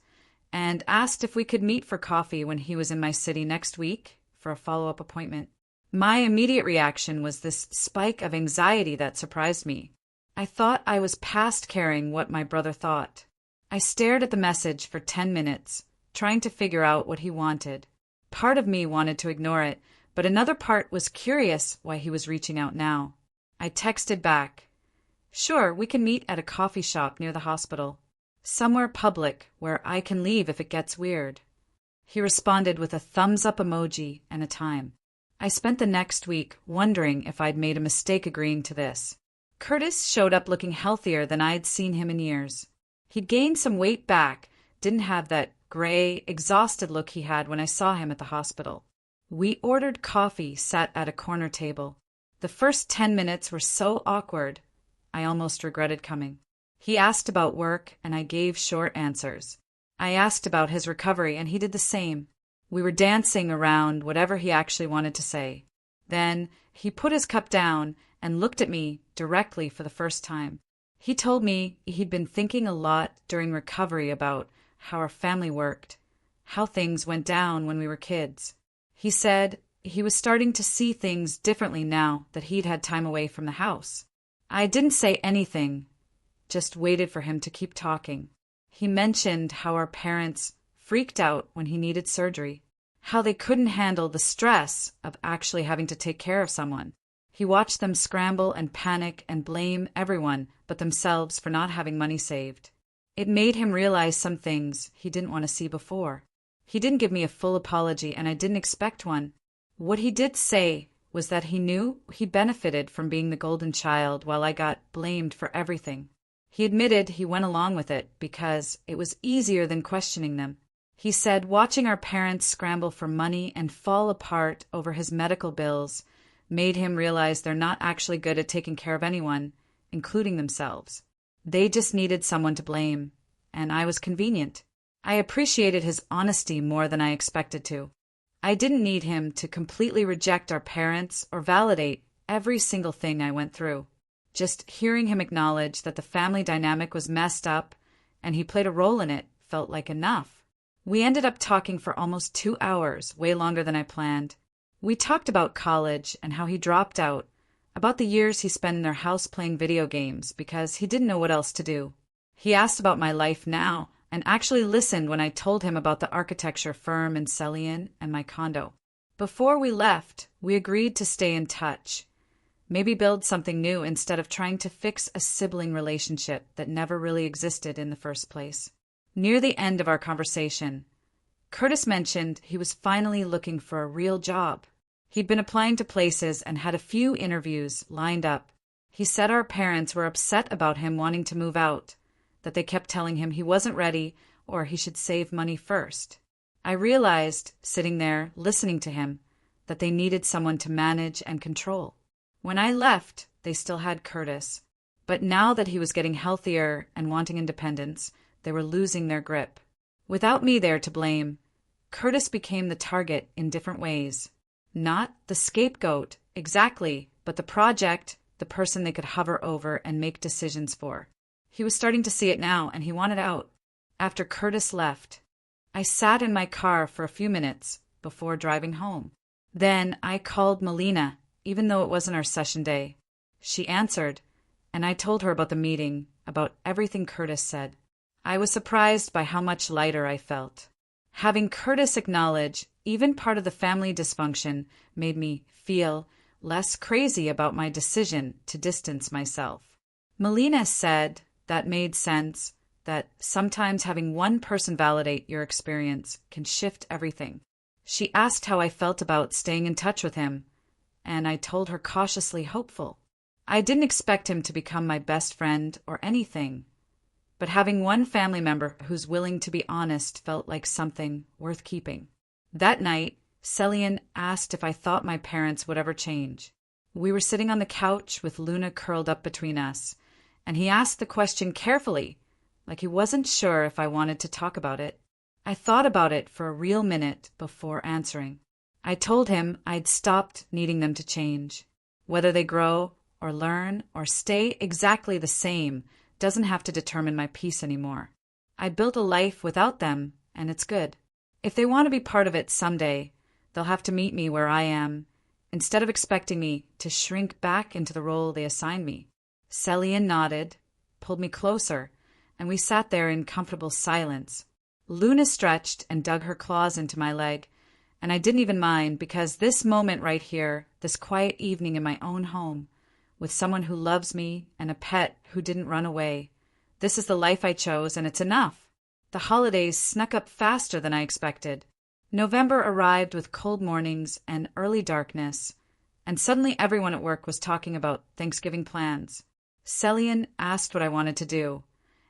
and asked if we could meet for coffee when he was in my city next week for a follow-up appointment. My immediate reaction was this spike of anxiety that surprised me. I thought I was past caring what my brother thought. I stared at the message for 10 minutes, trying to figure out what he wanted. Part of me wanted to ignore it, but another part was curious why he was reaching out now. I texted back, "Sure, we can meet at a coffee shop near the hospital. Somewhere public where I can leave if it gets weird." He responded with a thumbs-up emoji and a time. I spent the next week wondering if I'd made a mistake agreeing to this. Curtis showed up looking healthier than I'd seen him in years. He'd gained some weight back, didn't have that gray, exhausted look he had when I saw him at the hospital. We ordered coffee, sat at a corner table. The first 10 minutes were so awkward, I almost regretted coming. He asked about work, and I gave short answers. I asked about his recovery, and he did the same. We were dancing around whatever he actually wanted to say. Then he put his cup down and looked at me directly for the first time. He told me he'd been thinking a lot during recovery about how our family worked, how things went down when we were kids. He said he was starting to see things differently now that he'd had time away from the house. I didn't say anything, just waited for him to keep talking. He mentioned how our parents freaked out when he needed surgery, how they couldn't handle the stress of actually having to take care of someone. He watched them scramble and panic and blame everyone but themselves for not having money saved. It made him realize some things he didn't want to see before. He didn't give me a full apology, and I didn't expect one. What he did say was that he knew he benefited from being the golden child while I got blamed for everything. He admitted he went along with it because it was easier than questioning them. He said watching our parents scramble for money and fall apart over his medical bills made him realize they're not actually good at taking care of anyone, including themselves. They just needed someone to blame, and I was convenient. I appreciated his honesty more than I expected to. I didn't need him to completely reject our parents or validate every single thing I went through. Just hearing him acknowledge that the family dynamic was messed up and he played a role in it felt like enough. We ended up talking for almost 2 hours, way longer than I planned. We talked about college and how he dropped out, about the years he spent in their house playing video games because he didn't know what else to do. He asked about my life now and actually listened when I told him about the architecture firm in Celian and my condo. Before we left, we agreed to stay in touch, maybe build something new instead of trying to fix a sibling relationship that never really existed in the first place. Near the end of our conversation, Curtis mentioned he was finally looking for a real job. He'd been applying to places and had a few interviews lined up. He said our parents were upset about him wanting to move out, that they kept telling him he wasn't ready or he should save money first. I realized, sitting there, listening to him, that they needed someone to manage and control. When I left, they still had Curtis. But now that he was getting healthier and wanting independence, they were losing their grip. Without me there to blame, Curtis became the target in different ways. Not the scapegoat, exactly, but the project, the person they could hover over and make decisions for. He was starting to see it now, and he wanted out. After Curtis left, I sat in my car for a few minutes before driving home. Then I called Melina, even though it wasn't our session day. She answered, and I told her about the meeting, about everything Curtis said. I was surprised by how much lighter I felt. Having Curtis acknowledge even part of the family dysfunction made me feel less crazy about my decision to distance myself. Melina said that made sense, that sometimes having one person validate your experience can shift everything. She asked how I felt about staying in touch with him, and I told her cautiously hopeful. I didn't expect him to become my best friend or anything, but having one family member who's willing to be honest felt like something worth keeping. That night, Celian asked if I thought my parents would ever change. We were sitting on the couch with Luna curled up between us, and he asked the question carefully, like he wasn't sure if I wanted to talk about it. I thought about it for a real minute before answering. I told him I'd stopped needing them to change. Whether they grow or learn or stay exactly the same doesn't have to determine my peace anymore. I built a life without them, and it's good. If they want to be part of it someday, they'll have to meet me where I am, instead of expecting me to shrink back into the role they assigned me. Celian nodded, pulled me closer, and we sat there in comfortable silence. Luna stretched and dug her claws into my leg, and I didn't even mind because this moment right here, this quiet evening in my own home, with someone who loves me and a pet who didn't run away, this is the life I chose, and it's enough. The holidays snuck up faster than I expected. November arrived with cold mornings and early darkness, and suddenly everyone at work was talking about Thanksgiving plans. Celian asked what I wanted to do,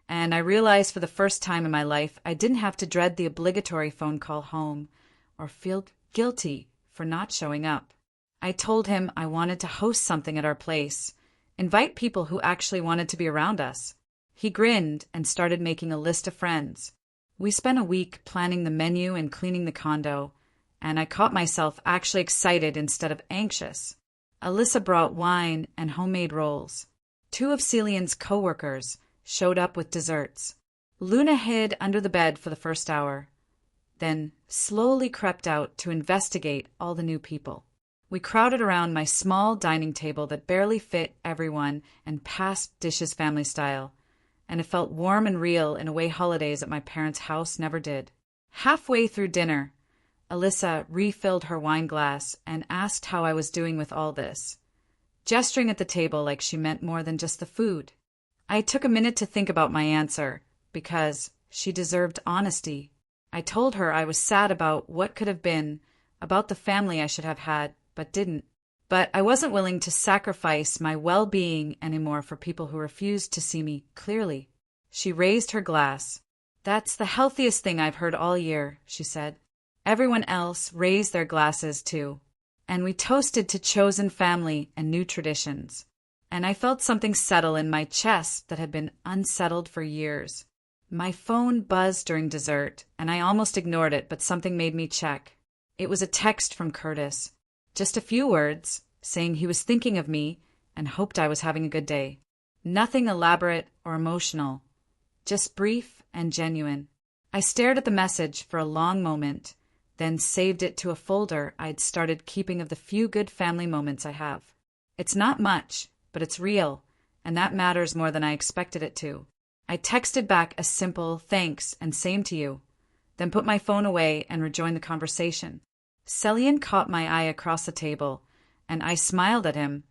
and I realized for the first time in my life I didn't have to dread the obligatory phone call home or feel guilty for not showing up. I told him I wanted to host something at our place, invite people who actually wanted to be around us. He grinned and started making a list of friends. We spent a week planning the menu and cleaning the condo, and I caught myself actually excited instead of anxious. Alyssa brought wine and homemade rolls. 2 of Celian's coworkers showed up with desserts. Luna hid under the bed for the first hour, then slowly crept out to investigate all the new people. We crowded around my small dining table that barely fit everyone and passed dishes family style, and it felt warm and real in a way holidays at my parents' house never did. Halfway through dinner, Alyssa refilled her wine glass and asked how I was doing with all this, gesturing at the table like she meant more than just the food. I took a minute to think about my answer, because she deserved honesty. I told her I was sad about what could have been, about the family I should have had, but didn't. But I wasn't willing to sacrifice my well-being anymore for people who refused to see me clearly. She raised her glass. "That's the healthiest thing I've heard all year," she said. Everyone else raised their glasses too, and we toasted to chosen family and new traditions. And I felt something settle in my chest that had been unsettled for years. My phone buzzed during dessert, and I almost ignored it, but something made me check. It was a text from Curtis. Just a few words, saying he was thinking of me and hoped I was having a good day. Nothing elaborate or emotional, just brief and genuine. I stared at the message for a long moment, then saved it to a folder I'd started keeping of the few good family moments I have. It's not much, but it's real, and that matters more than I expected it to. I texted back a simple thanks and same to you, then put my phone away and rejoined the conversation. Celian caught my eye across the table, and I smiled at him,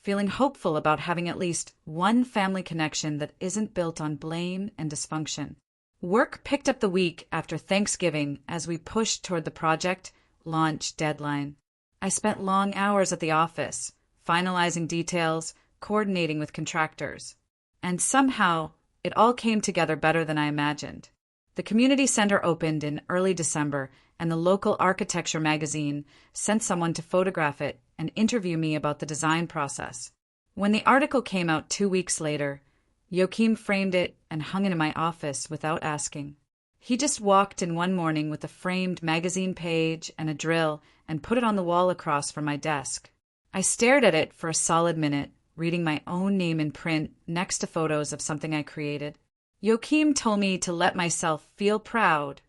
feeling hopeful about having at least one family connection that isn't built on blame and dysfunction. Work picked up the week after Thanksgiving as we pushed toward the project launch deadline. I spent long hours at the office, finalizing details, coordinating with contractors. And somehow, it all came together better than I imagined. The community center opened in early December, and the local architecture magazine sent someone to photograph it and interview me about the design process. When the article came out 2 weeks later, Joachim framed it and hung it in my office without asking. He just walked in one morning with a framed magazine page and a drill and put it on the wall across from my desk. I stared at it for a solid minute, reading my own name in print next to photos of something I created. Joachim told me to let myself feel proud,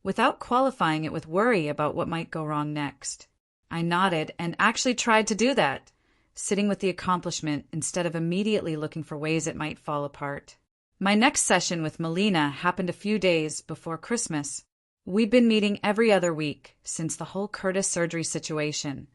without qualifying it with worry about what might go wrong next. I nodded and actually tried to do that, sitting with the accomplishment instead of immediately looking for ways it might fall apart. My next session with Melina happened a few days before Christmas. We'd been meeting every other week since the whole Curtis surgery situation,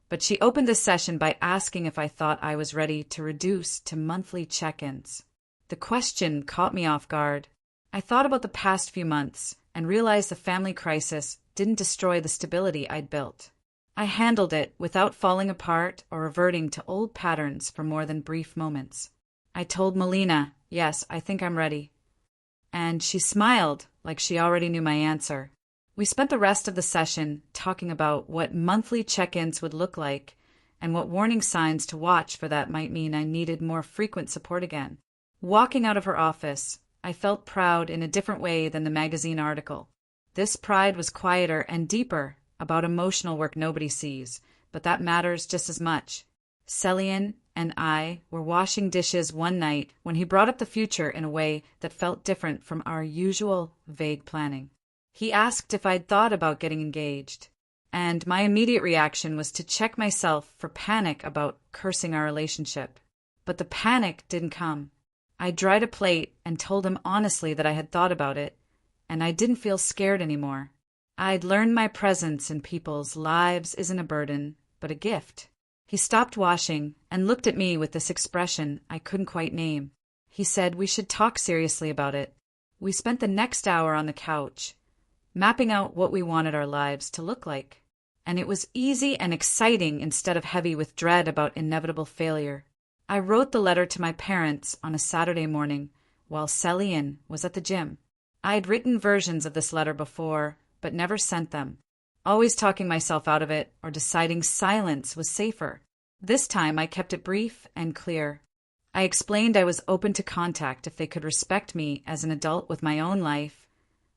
but she opened the session by asking if I thought I was ready to reduce to monthly check-ins. The question caught me off guard. I thought about the past few months and realized the family crisis didn't destroy the stability I'd built. I handled it without falling apart or reverting to old patterns for more than brief moments. I told Melina, yes, I think I'm ready. And she smiled like she already knew my answer. We spent the rest of the session talking about what monthly check-ins would look like and what warning signs to watch for that might mean I needed more frequent support again. Walking out of her office, I felt proud in a different way than the magazine article. This pride was quieter and deeper, about emotional work nobody sees, but that matters just as much. Cellian and I were washing dishes one night when he brought up the future in a way that felt different from our usual vague planning. He asked if I'd thought about getting engaged, and my immediate reaction was to check myself for panic about cursing our relationship. But the panic didn't come. I dried a plate and told him honestly that I had thought about it, and I didn't feel scared anymore. I'd learned my presence in people's lives isn't a burden, but a gift. He stopped washing and looked at me with this expression I couldn't quite name. He said we should talk seriously about it. We spent the next hour on the couch, mapping out what we wanted our lives to look like. And it was easy and exciting instead of heavy with dread about inevitable failure. I wrote the letter to my parents on a Saturday morning while Cellian was at the gym. I had written versions of this letter before, but never sent them, always talking myself out of it or deciding silence was safer. This time I kept it brief and clear. I explained I was open to contact if they could respect me as an adult with my own life,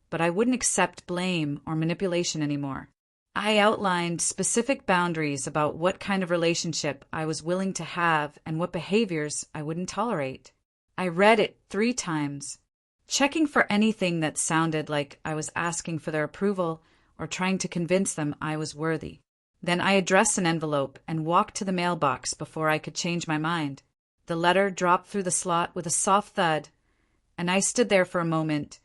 but I wouldn't accept blame or manipulation anymore. I outlined specific boundaries about what kind of relationship I was willing to have and what behaviors I wouldn't tolerate. I read it 3 times, checking for anything that sounded like I was asking for their approval or trying to convince them I was worthy. Then I addressed an envelope and walked to the mailbox before I could change my mind. The letter dropped through the slot with a soft thud, and I stood there for a moment,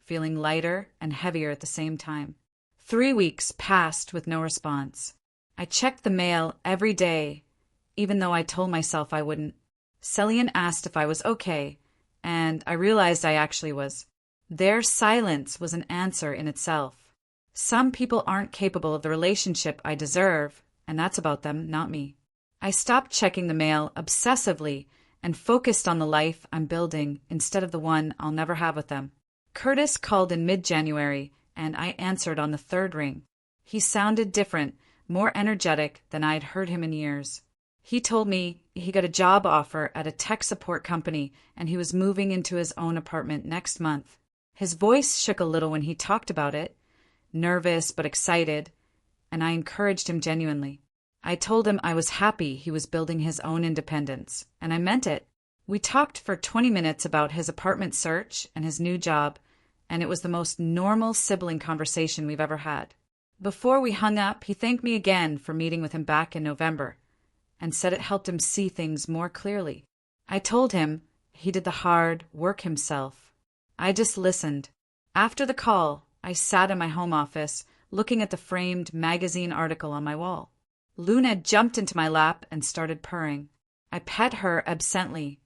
feeling lighter and heavier at the same time. 3 weeks passed with no response. I checked the mail every day, even though I told myself I wouldn't. Cellian asked if I was okay, and I realized I actually was. Their silence was an answer in itself. Some people aren't capable of the relationship I deserve, and that's about them, not me. I stopped checking the mail obsessively and focused on the life I'm building instead of the one I'll never have with them. Curtis called in mid-January, and I answered on the 3rd ring. He sounded different, more energetic than I'd heard him in years. He told me he got a job offer at a tech support company and he was moving into his own apartment next month. His voice shook a little when he talked about it, nervous but excited, and I encouraged him genuinely. I told him I was happy he was building his own independence, and I meant it. We talked for 20 minutes about his apartment search and his new job, and it was the most normal sibling conversation we've ever had. Before we hung up, he thanked me again for meeting with him back in November, and said it helped him see things more clearly. I told him he did the hard work himself. I just listened. After the call, I sat in my home office, looking at the framed magazine article on my wall. Luna jumped into my lap and started purring. I pet her absently,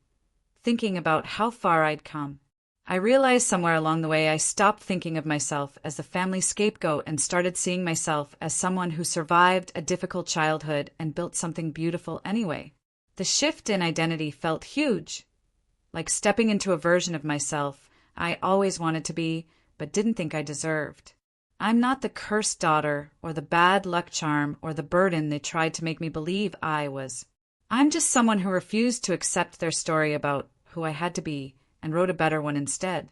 thinking about how far I'd come. I realized somewhere along the way I stopped thinking of myself as the family scapegoat and started seeing myself as someone who survived a difficult childhood and built something beautiful anyway. The shift in identity felt huge, like stepping into a version of myself I always wanted to be, but didn't think I deserved. I'm not the cursed daughter or the bad luck charm or the burden they tried to make me believe I was. I'm just someone who refused to accept their story about who I had to be and wrote a better one instead.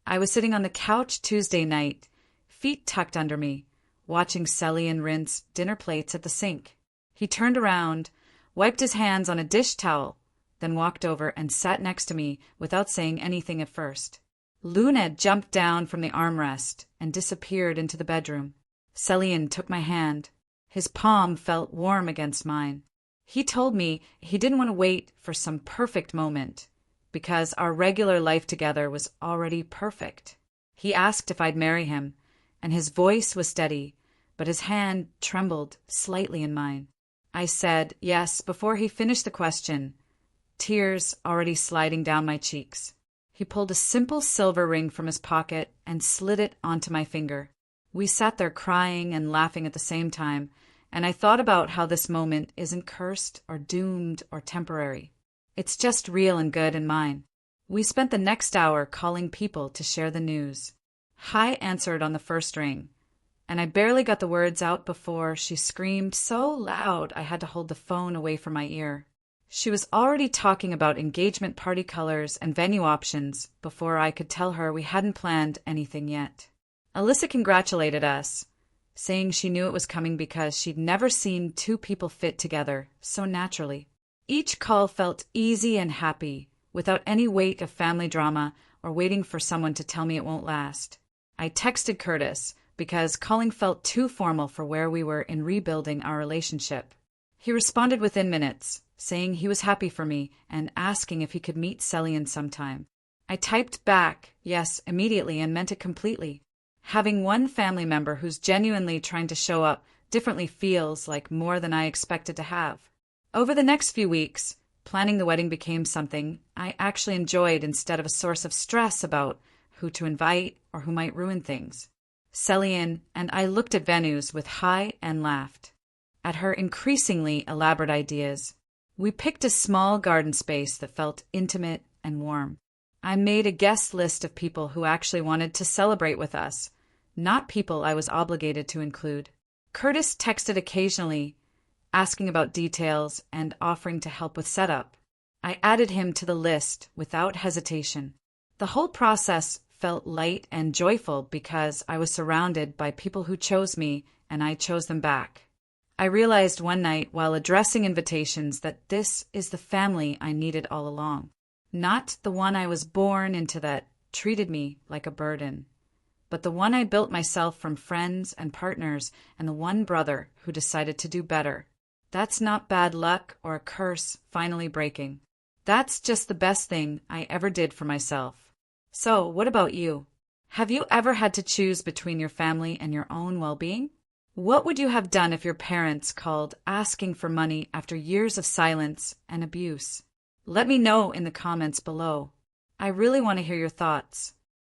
I was sitting on the couch Tuesday night, feet tucked under me, watching Celian rinse dinner plates at the sink. He turned around, wiped his hands on a dish towel, then walked over and sat next to me without saying anything at first. Luna jumped down from the armrest and disappeared into the bedroom. Celian took my hand. His palm felt warm against mine. He told me he didn't want to wait for some perfect moment, because our regular life together was already perfect. He asked if I'd marry him, and his voice was steady, but his hand trembled slightly in mine. I said yes before he finished the question, tears already sliding down my cheeks. He pulled a simple silver ring from his pocket and slid it onto my finger. We sat there crying and laughing at the same time, and I thought about how this moment isn't cursed or doomed or temporary. It's just real and good and mine. We spent the next hour calling people to share the news. Hai answered on the first ring, and I barely got the words out before she screamed so loud I had to hold the phone away from my ear. She was already talking about engagement party colors and venue options before I could tell her we hadn't planned anything yet. Alyssa congratulated us, saying she knew it was coming because she'd never seen two people fit together so naturally. Each call felt easy and happy, without any weight of family drama or waiting for someone to tell me it won't last. I texted Curtis because calling felt too formal for where we were in rebuilding our relationship. He responded within minutes, saying he was happy for me and asking if he could meet Celian sometime. I typed back, yes, immediately and meant it completely. Having one family member who's genuinely trying to show up differently feels like more than I expected to have. Over the next few weeks, planning the wedding became something I actually enjoyed instead of a source of stress about who to invite or who might ruin things. Celian and I looked at venues with Hai and laughed at her increasingly elaborate ideas. We picked a small garden space that felt intimate and warm. I made a guest list of people who actually wanted to celebrate with us, not people I was obligated to include. Curtis texted occasionally, asking about details and offering to help with setup. I added him to the list without hesitation. The whole process felt light and joyful because I was surrounded by people who chose me and I chose them back. I realized one night while addressing invitations that this is the family I needed all along. Not the one I was born into that treated me like a burden, but the one I built myself from friends and partners and the one brother who decided to do better. That's not bad luck or a curse finally breaking. That's just the best thing I ever did for myself. So, what about you? Have you ever had to choose between your family and your own well-being? What would you have done if your parents called asking for money after years of silence and abuse? Let me know in the comments below. I really want to hear your thoughts.